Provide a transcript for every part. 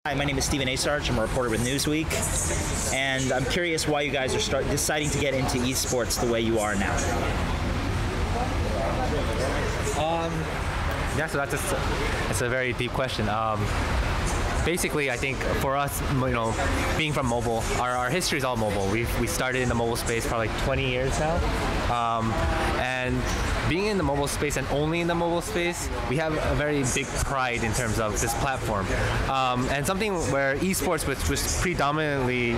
Hi, my name is Stephen Asarch. I'm a reporter with Newsweek, and I'm curious why you guys are deciding to get into esports the way you are now. Yeah, so that's a very deep question. Basically, I think for us, being from mobile, our history is all mobile. We started in the mobile space probably 20 years now, and being in the mobile space and only in the mobile space, we have a very big pride in terms of this platform, and something where esports, which was predominantly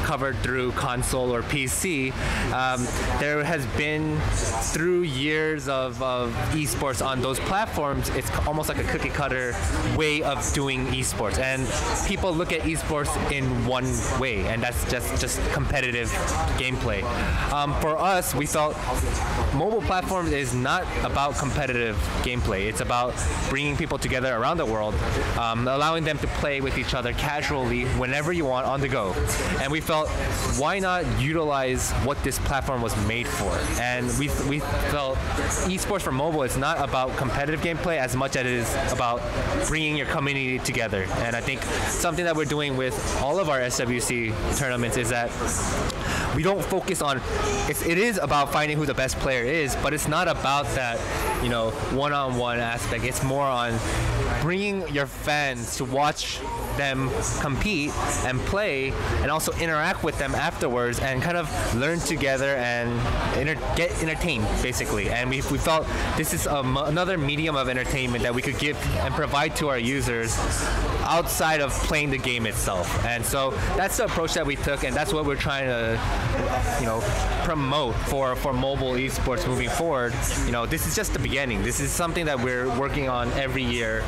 covered through console or PC, there has been through years of esports on those platforms. It's almost like a cookie cutter way of doing esports. And people look at esports in one way, and that's just competitive gameplay. For us, we felt mobile platforms is not about competitive gameplay. It's about bringing people together around the world, allowing them to play with each other casually whenever you want on the go. And we felt, why not utilize what this platform was made for? And we felt esports for mobile is not about competitive gameplay as much as it is about bringing your community together. And I think something that we're doing with all of our SWC tournaments is that we don't focus on, it is about finding who the best player is, but it's not about that, one-on-one aspect. It's more on bringing your fans to watch them compete and play, and also interact with them afterwards and kind of learn together and get entertained, basically. And we felt this is another medium of entertainment that we could give and provide to our users outside of playing the game itself. And so that's the approach that we took, and that's what we're trying to promote for mobile esports moving forward. This is just the beginning. This is something that we're working on every year.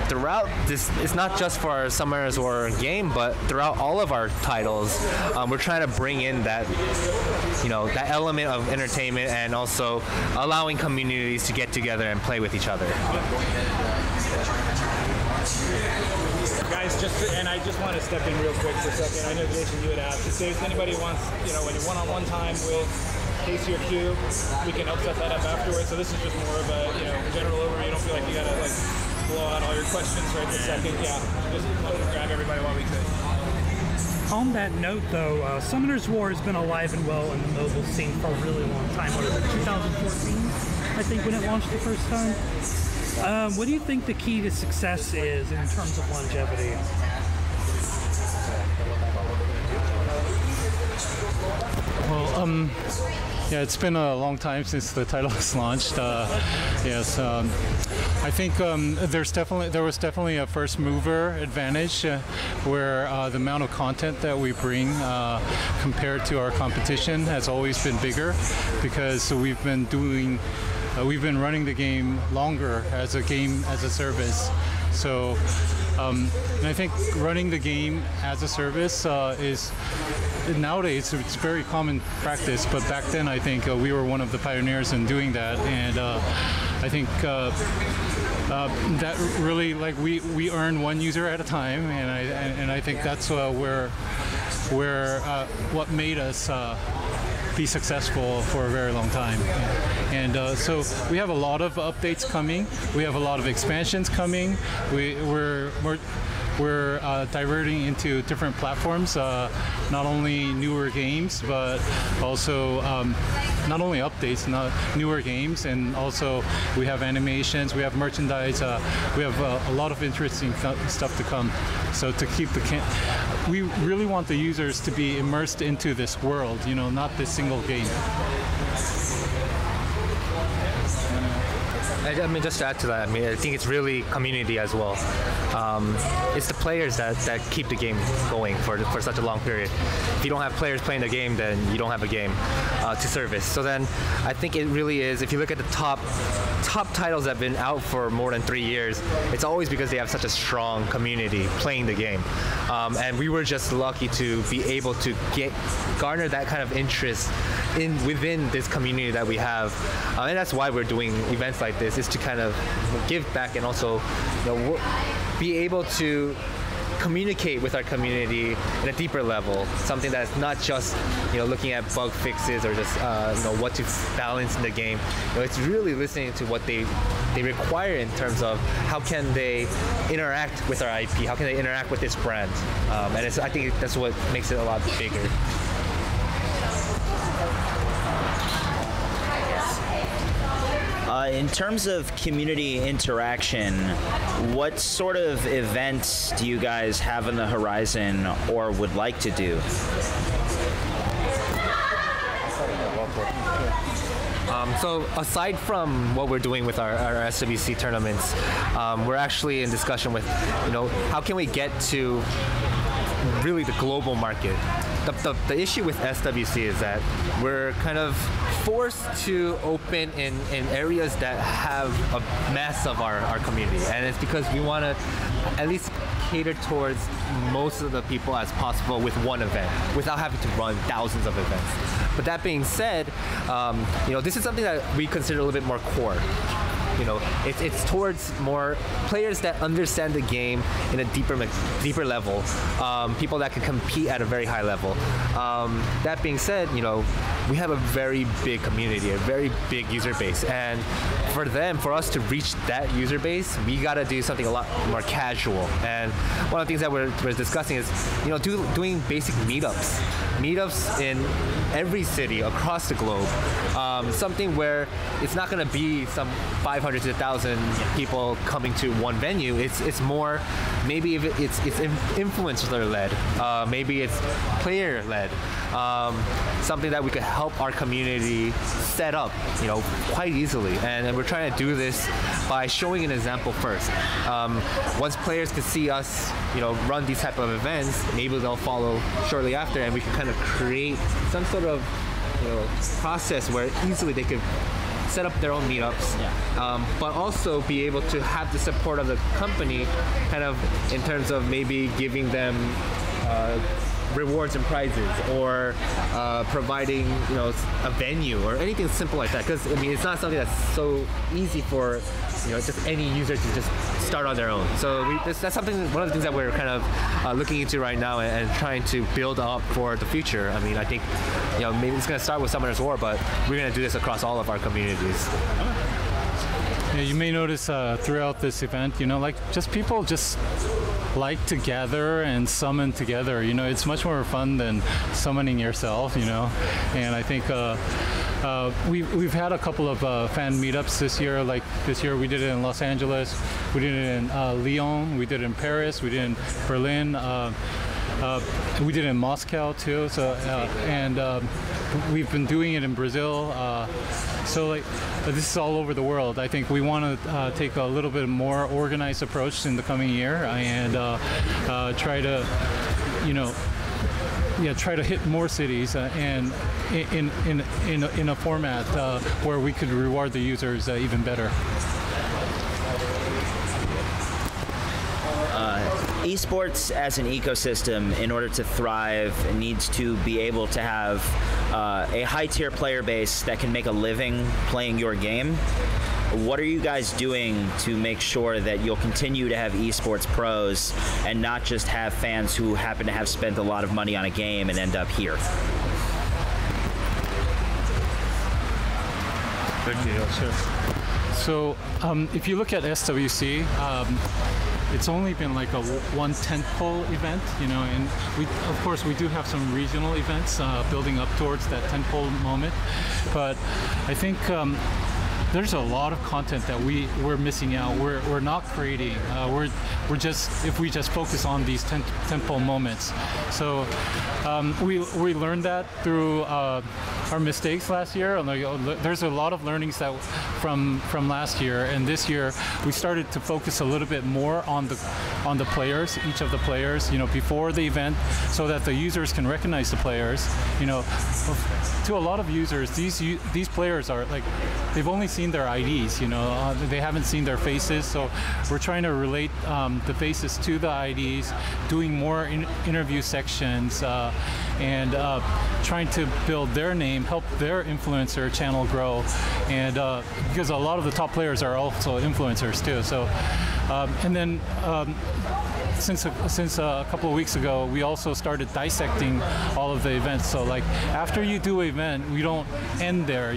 Throughout this, it's not just for our summers or game, but throughout all of our titles, we're trying to bring in that that element of entertainment, and also allowing communities to get together and play with each other. Guys, I just want to step in real quick for a second. I know, Jason, you had asked if anybody wants, when you're one-on-one time with Casey or Q, we can help set that up afterwards. So this is just more of a general overview. You don't feel like you gotta blow out all your questions right this second. Yeah, just want to grab everybody while we could. On that note, though, Summoner's War has been alive and well in the mobile scene for a really long time. What is it, 2014, I think, when it launched the first time? What do you think the key to success is in terms of longevity? Well, yeah, it's been a long time since the title was launched. Yes, I think there was definitely a first mover advantage where the amount of content that we bring compared to our competition has always been bigger, because we've been running the game longer as a game as a service. So, and I think running the game as a service is nowadays it's very common practice. But back then, I think we were one of the pioneers in doing that, and I think that really we earn one user at a time, and I think that's where what made us be successful for a very long time. And so we have a lot of updates coming. We have a lot of expansions coming. We're diverting into different platforms, not only newer games, but also not only updates, newer games, and also we have animations, we have merchandise, we have a lot of interesting stuff to come. So to keep we really want the users to be immersed into this world, not this single game. I mean, just to add to that, I think it's really community as well. It's the players that keep the game going for such a long period. If you don't have players playing the game, then you don't have a game to service. So then I think it really is, if you look at the top titles that have been out for more than 3 years, it's always because they have such a strong community playing the game. And we were just lucky to be able to garner that kind of interest within this community that we have. And that's why we're doing events like this, is to kind of give back and also be able to communicate with our community in a deeper level, something that's not just looking at bug fixes or just what to balance in the game. It's really listening to what they they require in terms of how can they interact with our IP, how can they interact with this brand, and I think that's what makes it a lot bigger. In terms of community interaction, what sort of events do you guys have on the horizon or would like to do? So aside from what we're doing with our SWC tournaments, we're actually in discussion with, how can we get to really the global market. The issue with SWC is that we're kind of forced to open in areas that have a mass of our community, and it's because we want to at least cater towards most of the people as possible with one event without having to run thousands of events. But that being said, this is something that we consider a little bit more core. It's towards more players that understand the game in a deeper level, people that can compete at a very high level. That being said, we have a very big community, a very big user base, and for us to reach that user base, we gotta do something a lot more casual. And one of the things that we're discussing is, doing basic meetups in every city across the globe. Something where it's not gonna be some 500 to 1,000 people coming to one venue. It's more, maybe if it's influencer led, maybe it's player led. Something that we could help our community set up, quite easily. And we're trying to do this by showing an example first. Once players can see us, run these type of events, maybe they'll follow shortly after, and we can kind of create some sort of, process where easily they could set up their own meetups, but also be able to have the support of the company, kind of in terms of maybe giving them rewards and prizes, or providing a venue or anything simple like that. Because it's not something that's so easy for just any user to just start on their own. So that's something, one of the things that we're kind of looking into right now and trying to build up for the future. I think maybe it's going to start with Summoner's War, but we're going to do this across all of our communities. Yeah, you may notice throughout this event, people just like to gather and summon together. It's much more fun than summoning yourself, and I think we've had a couple of fan meetups this year. Like this year we did it in Los Angeles, we did it in Lyon, we did it in Paris, we did it in Berlin, we did it in Moscow too. So and we've been doing it in Brazil. This is all over the world. I think we want to take a little bit more organized approach in the coming year and try to, try to hit more cities and in a format where we could reward the users even better. Esports as an ecosystem, in order to thrive, needs to be able to have a high-tier player base that can make a living playing your game. What are you guys doing to make sure that you'll continue to have esports pros and not just have fans who happen to have spent a lot of money on a game and end up here? Sure. So if you look at SWC, it's only been like a one tentpole event, and of course we do have some regional events building up towards that tentpole moment, but I think there's a lot of content that we're missing out. We're not creating. We're just, if we just focus on these tentpole moments. So we learned that through our mistakes last year. There's a lot of learnings that from last year, and this year we started to focus a little bit more on the players, each of the players, before the event, so that the users can recognize the players. To a lot of users, these players are like, they've only seen their IDs, they haven't seen their faces. So we're trying to relate the faces to the IDs, doing more interview sections, and trying to build their name, help their influencer channel grow, and because a lot of the top players are also influencers too. So and then since a couple of weeks ago, we also started dissecting all of the events. So like after you do an event, we don't end there.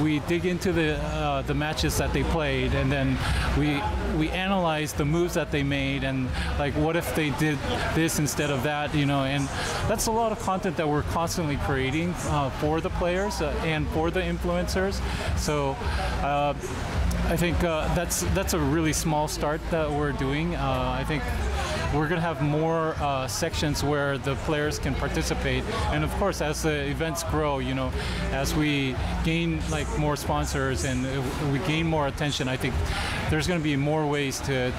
we dig into the matches that they played, and then we analyze the moves that they made, and like what if they did this instead of that, you know. And that's a lot of content that we're constantly creating for the players and for the influencers. So I think that's a really small start that we're doing. I think we're going to have more sections where the players can participate, and of course, as the events grow, you know, as we gain like more sponsors and we gain more attention, I think there's going to be more ways to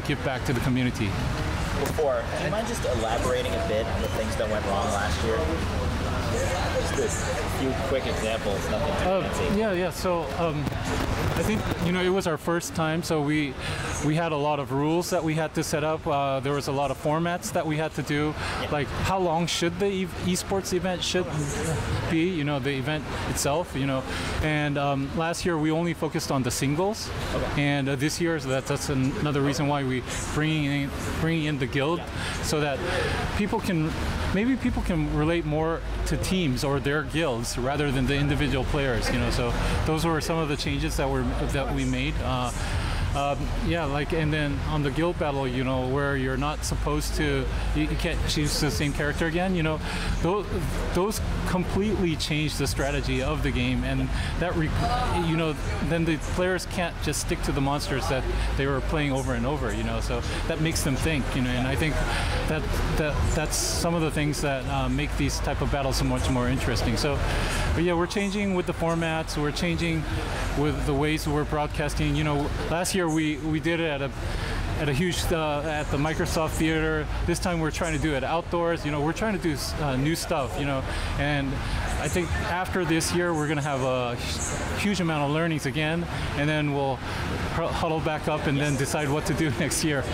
give back to the community. Before, do you mind just elaborating a bit on the things that went wrong last year? Just a few quick examples, nothing too fancy. Yeah. So I think, you know, it was our first time, so we had a lot of rules that we had to set up. There was a lot of formats that we had to do, like how long should the esports event should be, you know, the event itself, you know. And last year we only focused on the singles, and this year that's another reason why we bringing in the guild, so that people can relate more to teams or their guilds rather than the individual players, you know. So those were some of the changes that we made. And then on the guild battle, you know, where you're not supposed to, you can't choose the same character again, you know, those completely changed the strategy of the game, and that, you know, then the players can't just stick to the monsters that they were playing over and over, you know, so that makes them think, you know, and I think that's some of the things that make these type of battles so much more interesting. So, but yeah, we're changing with the formats, we're changing with the ways we're broadcasting. You know, last year we did it at a huge at the Microsoft Theater. This time we're trying to do it outdoors. You know, we're trying to do new stuff, you know, and I think after this year we're going to have a huge amount of learnings again, and then we'll huddle back up and then decide what to do next year.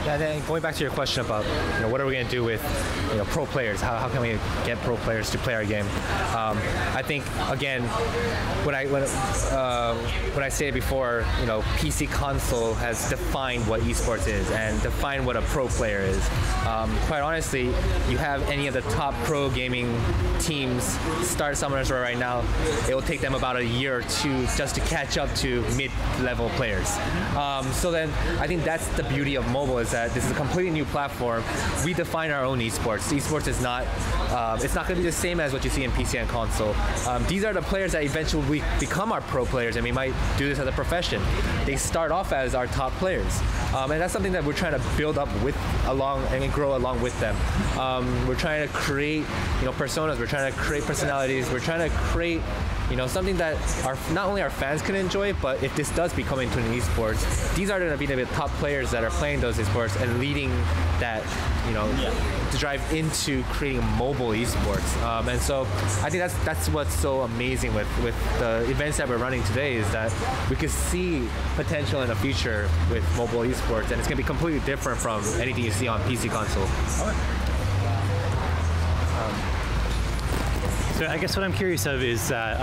Yeah, then going back to your question about, you know, what are we going to do with, you know, pro players? How can we get pro players to play our game? I think, again, when I say it before, you know, PC console has defined what esports is and defined what a pro player is. Quite honestly, you have any of the top pro gaming teams start Summoners Roar right now, it will take them about a year or two just to catch up to mid-level players. So then I think that's the beauty of mobile, is that this is a completely new platform. We define our own esports. Esports is not, it's not going to be the same as what you see in PC and console. These are the players that eventually become our pro players, and we might do this as a profession. They start off as our top players, and that's something that we're trying to build up along and grow along with them. We're trying to create, you know, personas. We're trying to create personalities. We're trying to create, you know, something that not only our fans can enjoy, but if this does become into an esports, these are going to be the top players that are playing those esports and leading that, you know, to drive into creating mobile esports. And so I think that's what's so amazing with the events that we're running today, is that we could see potential in the future with mobile esports, and it's going to be completely different from anything you see on PC console. So I guess what I'm curious of is that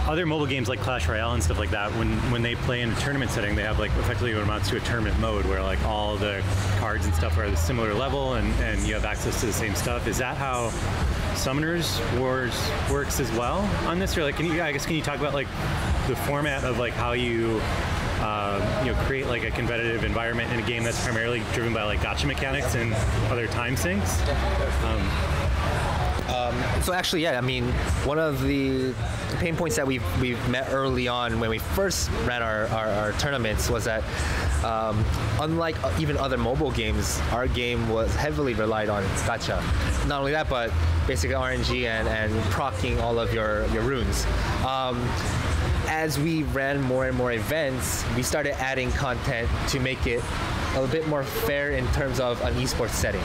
other mobile games like Clash Royale and stuff like that, when they play in a tournament setting, they have like effectively what amounts to a tournament mode where like all the cards and stuff are at a similar level and you have access to the same stuff. Is that how Summoners Wars works as well on this? Or like, can you talk about like the format of like how you create like a competitive environment in a game that's primarily driven by like gacha mechanics and other time sinks? So actually, yeah, I mean, one of the pain points that we've met early on when we first ran our tournaments was that unlike even other mobile games, our game was heavily relied on gacha. Not only that, but basically RNG and proccing all of your runes. As we ran more and more events, we started adding content to make it a little bit more fair in terms of an esports setting.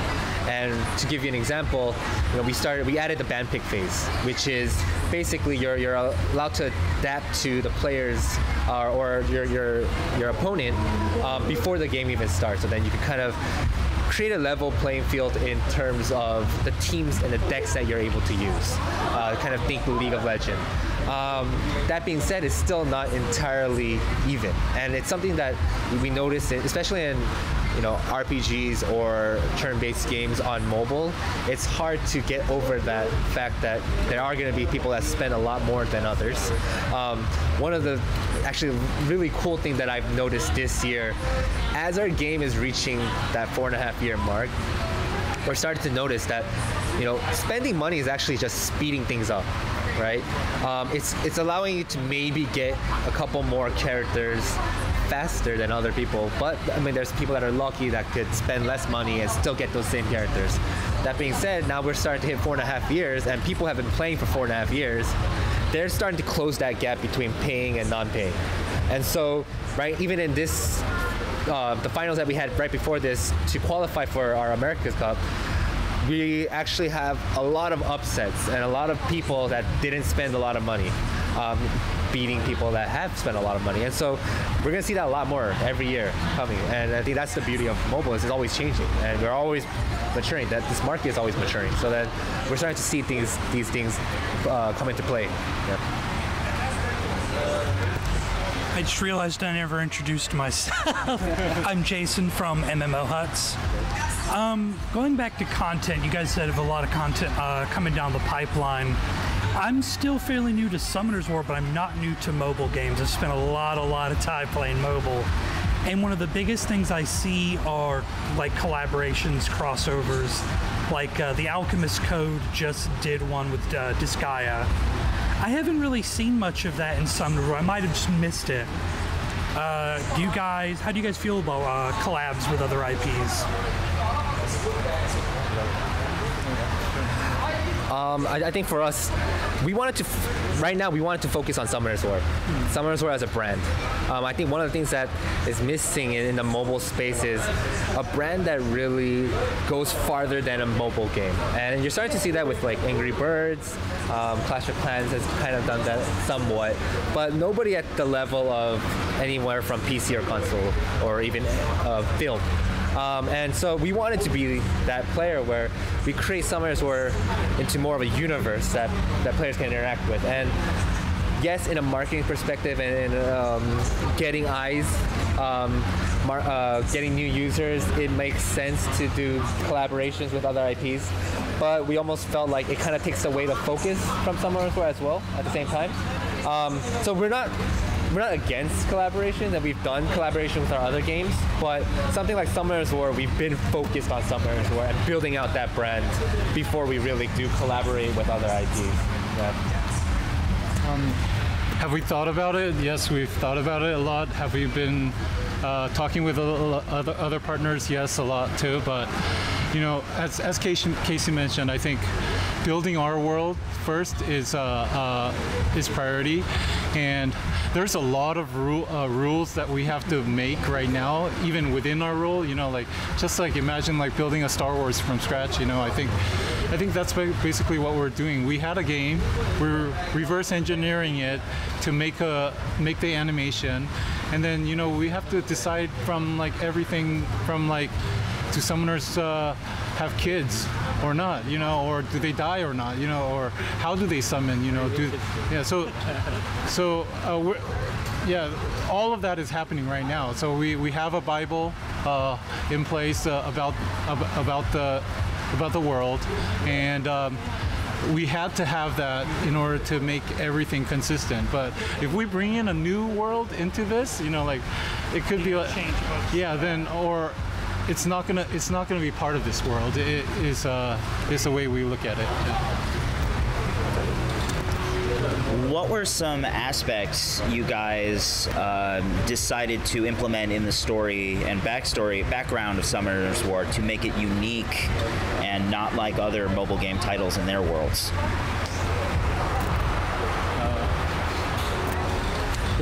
And to give you an example, you know, we added the ban pick phase, which is basically you're allowed to adapt to the players or your opponent before the game even starts. So then you can kind of create a level playing field in terms of the teams and the decks that you're able to use. Kind of think League of Legends. That being said, it's still not entirely even, and it's something that we noticed, especially in RPGs or turn-based games on mobile, it's hard to get over that fact that there are going to be people that spend a lot more than others. One of the actually really cool thing that I've noticed this year, as our game is reaching that 4.5-year mark, we're starting to notice that spending money is actually just speeding things up, right? It's allowing you to maybe get a couple more characters faster than other people, but I mean there's people that are lucky that could spend less money and still get those same characters. That being said, now we're starting to hit 4.5 years, and people have been playing for 4.5 years. They're starting to close that gap between paying and non-paying. And so, right, even in this, the finals that we had right before this, to qualify for our America's Cup, we actually have a lot of upsets and a lot of people that didn't spend a lot of money, beating people that have spent a lot of money. And so we're going to see that a lot more every year coming. And I think that's the beauty of mobile, is it's always changing, and we're always maturing. That this market is always maturing. So then we're starting to see these things come into play. Yeah. I just realized I never introduced myself. I'm Jason from MMOHuts. Going back to content, you guys said of a lot of content coming down the pipeline. I'm still fairly new to Summoner's War, but I'm not new to mobile games. I've spent a lot of time playing mobile. And one of the biggest things I see are like collaborations, crossovers. Like the Alchemist Code just did one with Disgaea. I haven't really seen much of that in Summoner's War. I might have just missed it. How do you guys feel about collabs with other IPs? I think for us, right now we wanted to focus on Summoner's War. Summoner's War as a brand. I think one of the things that is missing in the mobile space is a brand that really goes farther than a mobile game. And you're starting to see that with like Angry Birds, Clash of Clans has kind of done that somewhat, but nobody at the level of anywhere from PC or console or even film. And so we wanted to be that player where we create Summoners War into more of a universe that players can interact with. And yes, in a marketing perspective and getting eyes, getting new users, it makes sense to do collaborations with other IPs. But we almost felt like it kind of takes away the focus from Summoners War as well at the same time. So we're not against collaborations, and we've done collaboration with our other games, but something like Summoners War, we've been focused on Summoners War and building out that brand before we really do collaborate with other IPs. Yeah. Have we thought about it? Yes, we've thought about it a lot. Have we been talking with other partners? Yes, a lot too. But as Casey mentioned, I think building our world first is priority, and there's a lot of rules that we have to make right now, even within our role. Just like imagine like building a Star Wars from scratch. I think that's basically what we're doing. We had a game, we're reverse engineering it to make the animation, and then we have to decide from like everything from like, do summoners have kids or not, or do they die or not, or how do they summon, all of that is happening right now. So we have a Bible in place about the world, and we had to have that in order to make everything consistent. But if we bring in a new world into this, like it could be like, then or it's not gonna be part of this world. It is the way we look at it. What were some aspects you guys decided to implement in the story and background of Summoner's War to make it unique and not like other mobile game titles in their worlds?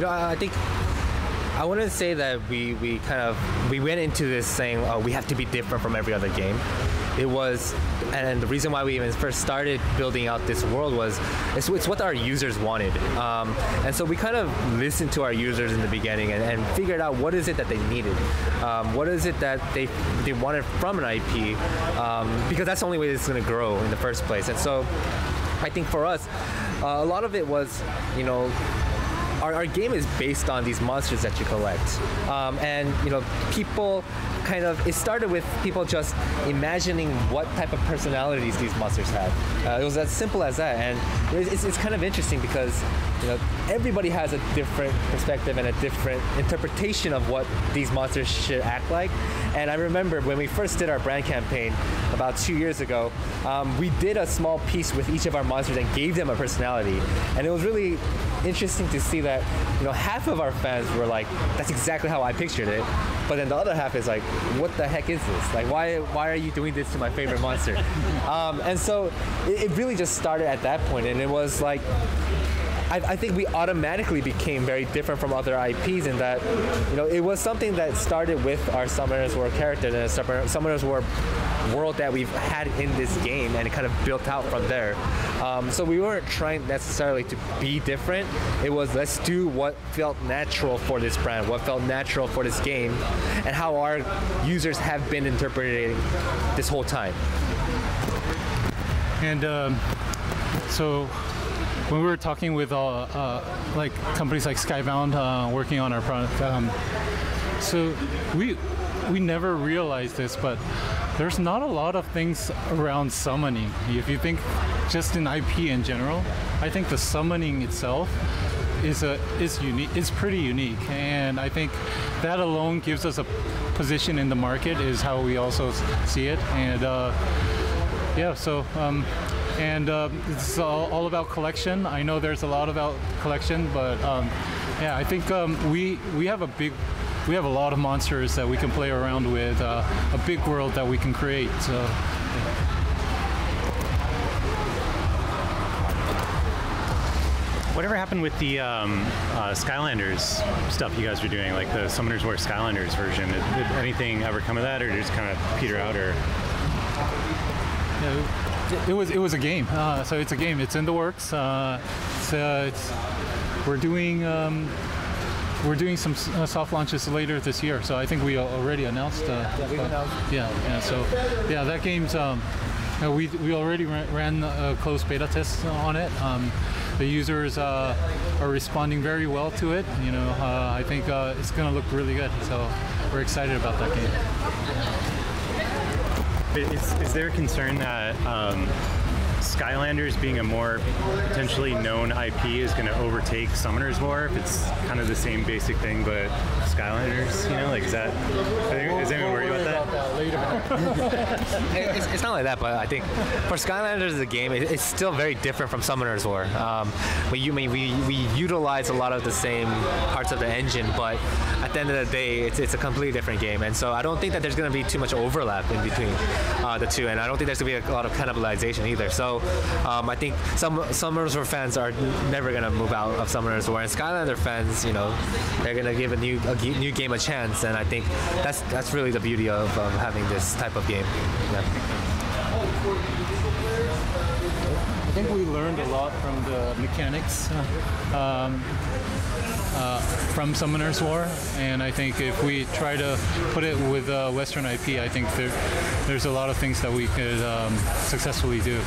I think I wouldn't say that we went into this saying, oh, we have to be different from every other game. It was, and the reason why we even first started building out this world was, it's what our users wanted. And so we kind of listened to our users in the beginning and figured out what is it that they needed. What is it that they wanted from an IP, because that's the only way it's going to grow in the first place. And so I think for us, a lot of it was, our game is based on these monsters that you collect, and people it started with people just imagining what type of personalities these monsters had. It was as simple as that, and it's kind of interesting because everybody has a different perspective and a different interpretation of what these monsters should act like. And I remember when we first did our brand campaign about 2 years ago, we did a small piece with each of our monsters and gave them a personality, and it was really interesting to see that half of our fans were like, that's exactly how I pictured it, but then the other half is like, what the heck is this? Like, why are you doing this to my favorite monster? And so it really just started at that point, and it was like, I think we automatically became very different from other IPs in that, it was something that started with our Summoners War character and a Summoners War world that we've had in this game, and it kind of built out from there. So we weren't trying necessarily to be different. It was, let's do what felt natural for this brand, what felt natural for this game, and how our users have been interpreting this whole time. And so when we were talking with like companies like Skybound working on our product, so we never realized this, but there's not a lot of things around summoning. If you think just in IP in general, I think the summoning itself is unique. It's pretty unique, and I think that alone gives us a position in the market, is how we also see it. And it's all about collection. I know there's a lot about collection, but I think we have a lot of monsters that we can play around with, a big world that we can create. So. Whatever happened with the Skylanders stuff you guys were doing, like the Summoners War Skylanders version? Did anything ever come of that, or did it just kind of peter out? Or it was a game. So it's a game. It's in the works. We're doing some soft launches later this year. So I think we already announced. That game's. We already ran a closed beta test on it. The users are responding very well to it. I think it's going to look really good. So we're excited about that game. Is there a concern that Skylanders being a more potentially known IP is going to overtake Summoners War if it's kind of the same basic thing but Skylanders? Is anyone worried about that? It's not like that, but I think for Skylanders as a game, it's still very different from Summoners War. We utilize a lot of the same parts of the engine, but at the end of the day, it's a completely different game, and so I don't think that there's going to be too much overlap in between the two, and I don't think there's going to be a lot of cannibalization either. So I think some Summoners War fans are never going to move out of Summoners War, and Skylander fans, they're going to give a new game a chance, and I think that's really the beauty of having this type of game. Yeah. I think we learned a lot from the mechanics from Summoners War, and I think if we try to put it with Western IP, I think there's a lot of things that we could successfully do.